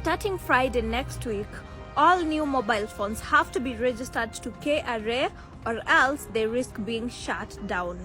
Starting Friday next week, all new mobile phones have to be registered to KRA or else they risk being shut down.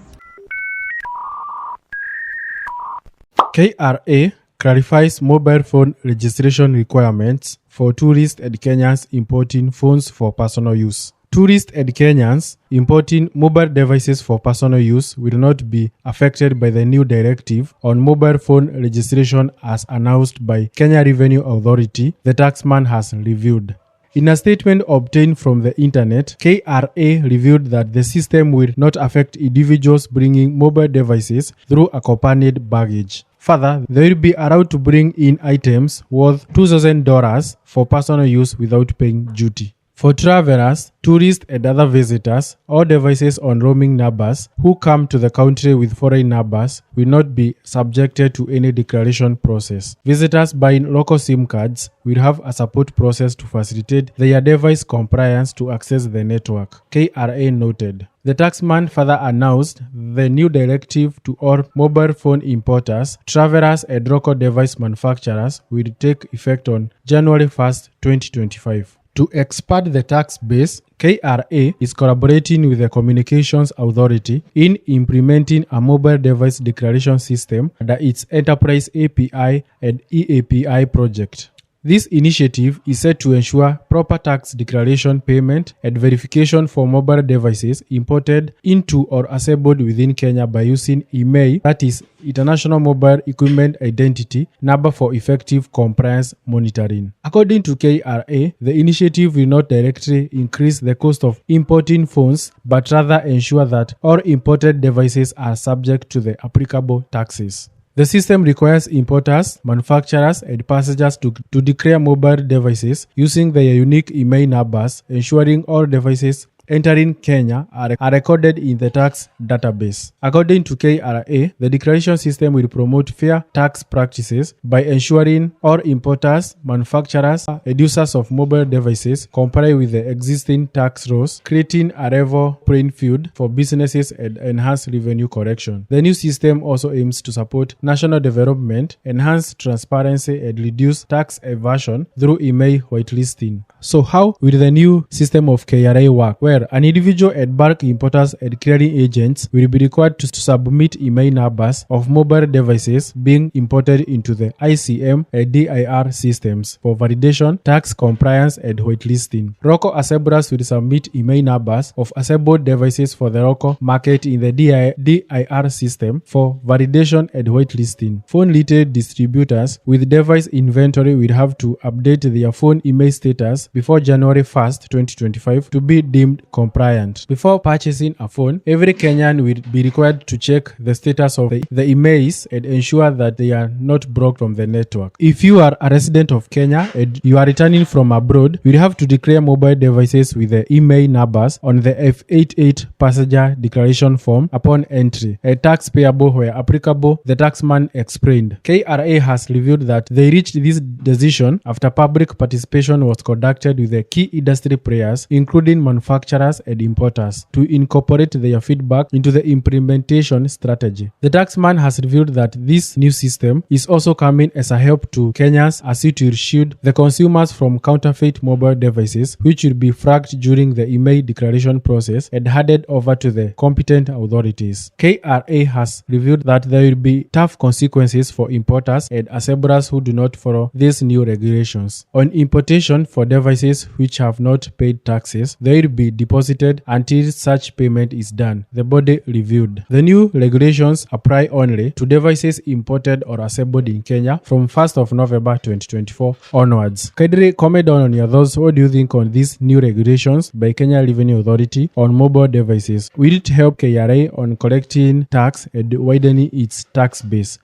KRA clarifies mobile phone registration requirements for tourists and Kenyans importing phones for personal use. Tourists and Kenyans importing mobile devices for personal use will not be affected by the new directive on mobile phone registration as announced by Kenya Revenue Authority, the taxman has reviewed. In a statement obtained from the internet, KRA revealed that the system will not affect individuals bringing mobile devices through accompanied baggage. Further, they will be allowed to bring in items worth $2,000 for personal use without paying duty. For travelers, tourists and other visitors, all devices on roaming numbers who come to the country with foreign numbers will not be subjected to any declaration process. Visitors buying local SIM cards will have a support process to facilitate their device compliance to access the network, KRA noted. The taxman further announced the new directive to all mobile phone importers, travelers and local device manufacturers will take effect on January 1st, 2025. To expand the tax base, KRA is collaborating with the Communications Authority in implementing a mobile device declaration system under its Enterprise API and EAPI project. This initiative is set to ensure proper tax declaration payment and verification for mobile devices imported into or assembled within Kenya by using IMEI, that is International Mobile Equipment Identity Number for effective compliance monitoring. According to KRA, the initiative will not directly increase the cost of importing phones, but rather ensure that all imported devices are subject to the applicable taxes. The system requires importers, manufacturers, and passengers to declare mobile devices using their unique IMEI numbers, ensuring all devices entering Kenya are recorded in the tax database. According to KRA, the declaration system will promote fair tax practices by ensuring all importers, manufacturers, and users of mobile devices comply with the existing tax rules, creating a level playing field for businesses and enhance revenue collection. The new system also aims to support national development, enhance transparency, and reduce tax evasion through IMEI whitelisting. So how will the new system of KRA work? Where an individual and bulk importers and clearing agents will be required to submit IMEI numbers of mobile devices being imported into the ICM and DIR systems for validation, tax compliance, and whitelisting. Local assemblers will submit IMEI numbers of assembled devices for the local market in the DIR system for validation and whitelisting. Phone retail distributors with device inventory will have to update their phone IMEI status before January 1st, 2025 to be deemed compliant. Before purchasing a phone, every Kenyan will be required to check the status of the IMEIs and ensure that they are not blocked from the network. If you are a resident of Kenya and you are returning from abroad, you will have to declare mobile devices with the IMEI numbers on the F88 passenger declaration form upon entry. A tax payable where applicable, the taxman explained. KRA has revealed that they reached this decision after public participation was conducted with the key industry players, including manufacturers and importers, to incorporate their feedback into the implementation strategy. The taxman has revealed that this new system is also coming as a help to Kenyans as it will shield the consumers from counterfeit mobile devices, which will be flagged during the IMEI declaration process and handed over to the competent authorities. KRA has revealed that there will be tough consequences for importers and assemblers who do not follow these new regulations. On importation for devices which have not paid taxes, they will be deposited until such payment is done, the body reviewed. The new regulations apply only to devices imported or assembled in Kenya from 1st of November 2024 onwards. Kindly comment down on your thoughts. What do you think on these new regulations by Kenya Revenue Authority on mobile devices? Will it help KRA on collecting tax and widening its tax base?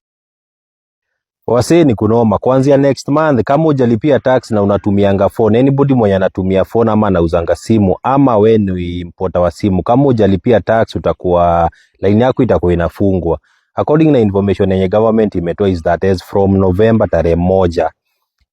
Wase ni kunoma. Kuanzia next month kama hujalipia tax na unatumianga phone, anybody mwenye anatumia phone ama anauzanga simu ama wewe ni importer wa simu, kama hujalipia tax utakuwa line yako itakuwa inafungwa. According na information yenye government imetoa is that as from November tarehe 1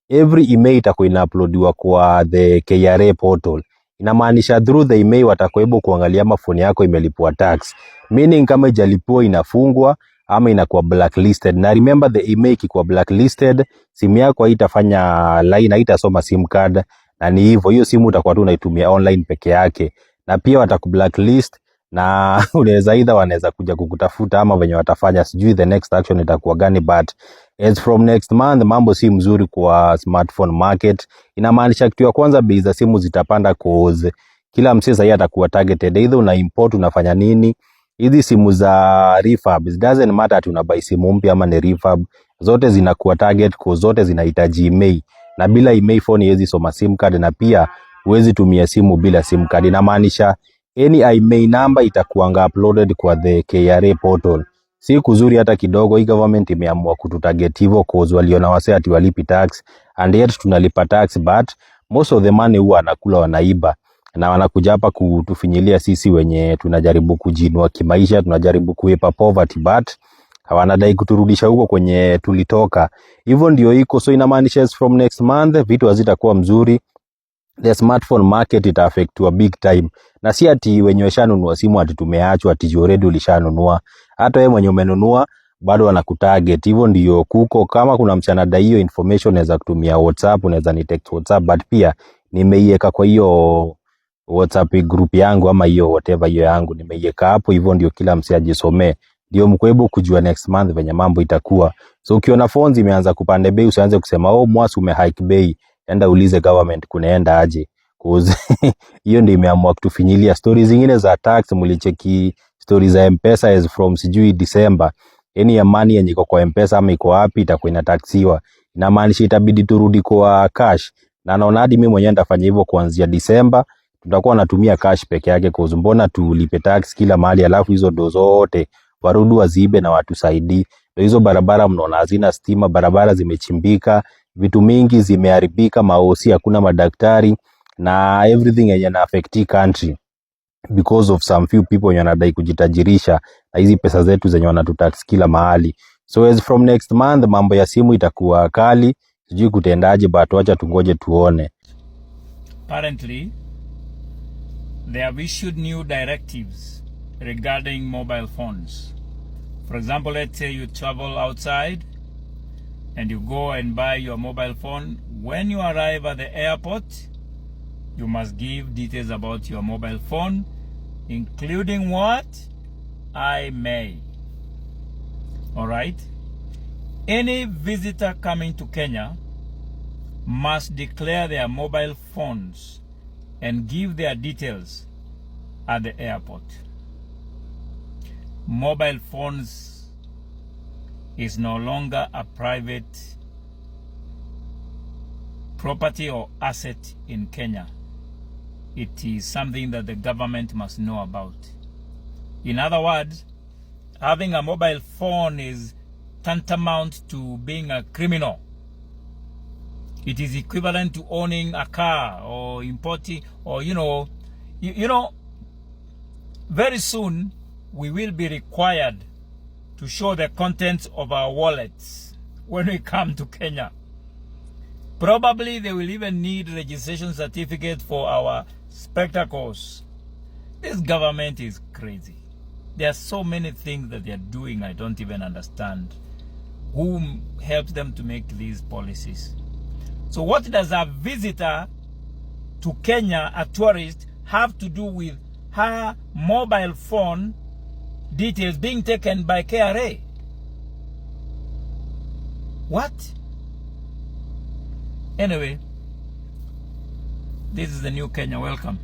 every email itakuwa inauploadiwa kwa the KRA portal. Inamaanisha through the email watakuwa able kuangalia phone yako imelipwa tax. Meaning kama haijalipwa inafungwa ama inakuwa blacklisted. Na remember the email ikikuwa blacklisted, simu yako haitafanya line, haitasoma sim card, na ni hivyo, hiyo simu utakuwa tu unaitumia online peke yake, na pia watakublacklist na unaweza either wanaweza kuja kukutafuta ama venye watafanya, sijui the next action itakuwa gani, but as from next month mambo si mzuri kwa smartphone market. Inamaanisha kitu ya kwanza, bei za simu zitapanda cause kila msee sasa atakuwa targeted, either una import unafanya nini. Hizi simu za refurb, it doesn't matter ati unabuy simu mpya ama ni refurb, zote zinakuwa target cause zote zinahitaji email, na bila email phone haiwezi soma sim card, na pia huwezi tumia simu bila sim card. Inamaanisha any email number itakuanga uploaded kwa the KRA portal. Si kuzuri hata kidogo. Hii government imeamua kututarget hivyo cause waliona wase ati walipi tax, and yet tunalipa tax, but most of the money huwa anakula wanaiba, na wanakuja hapa kutufinyilia sisi wenye tunajaribu kujinua kimaisha, tunajaribu kuepa poverty, but hawanadai kuturudisha huko kwenye tulitoka. Hivyo ndio iko. So inamaanisha from next month vitu hazitakuwa mzuri, the smartphone market ita affect a big time. Na si ati wenye washanunua simu ati tumeachwa, ati already ulishanunua. Hata wewe mwenye umenunua bado wanakutarget. Hivyo ndio kuko. Kama kuna mshanada hiyo information, unaweza kutumia WhatsApp, unaweza ni text WhatsApp, but pia nimeiweka kwa hiyo WhatsApp group yangu ama hiyo whatever hiyo yangu nimeiweka hapo. Hivyo ndio kila msee ajisomee, ndio mkwebo kujua next month venye mambo itakuwa. So ukiona phones imeanza kupanda bei, usianze kusema oh mwasi umehike bei, enda ulize government kunaenda aje, cause hiyo ndio imeamua kutufinyilia. Stories zingine za tax mlicheki, stories za M-Pesa as from sijui December, any ya money yenye iko kwa M-Pesa ama iko wapi itakuwa inataxiwa. Inamaanisha itabidi turudi kwa cash, na naona hadi mimi mwenyewe nitafanya hivyo kuanzia December. Tutakuwa natumia cash peke yake cause mbona tulipe tax kila mahali alafu hizo ndo zote warudi wazibe na watusaidii. Ndio hizo barabara mnaona hazina stima, barabara zimechimbika, vitu mingi zimeharibika, maosi hakuna madaktari, na everything yenye na affect country because of some few people wenye wanadai kujitajirisha na hizi pesa zetu zenye wanatutax kila mahali. So as from next month mambo ya simu itakuwa kali, sijui kutendaje, but wacha tungoje tuone. Apparently they have issued new directives regarding mobile phones. For example, let's say you travel outside and you go and buy your mobile phone. When you arrive at the airport, you must give details about your mobile phone, including what? IMEI. Alright? Any visitor coming to Kenya must declare their mobile phones and give their details at the airport. Mobile phones is no longer a private property or asset in Kenya. It is something that the government must know about. In other words, having a mobile phone is tantamount to being a criminal. It is equivalent to owning a car or importing, or you know, very soon we will be required to show the contents of our wallets when we come to Kenya. Probably they will even need registration certificate for our spectacles. This government is crazy. There are so many things that they are doing I don't even understand. Who helps them to make these policies? So what does a visitor to Kenya, a tourist, have to do with her mobile phone details being taken by KRA? What? Anyway, this is the new Kenya. Welcome.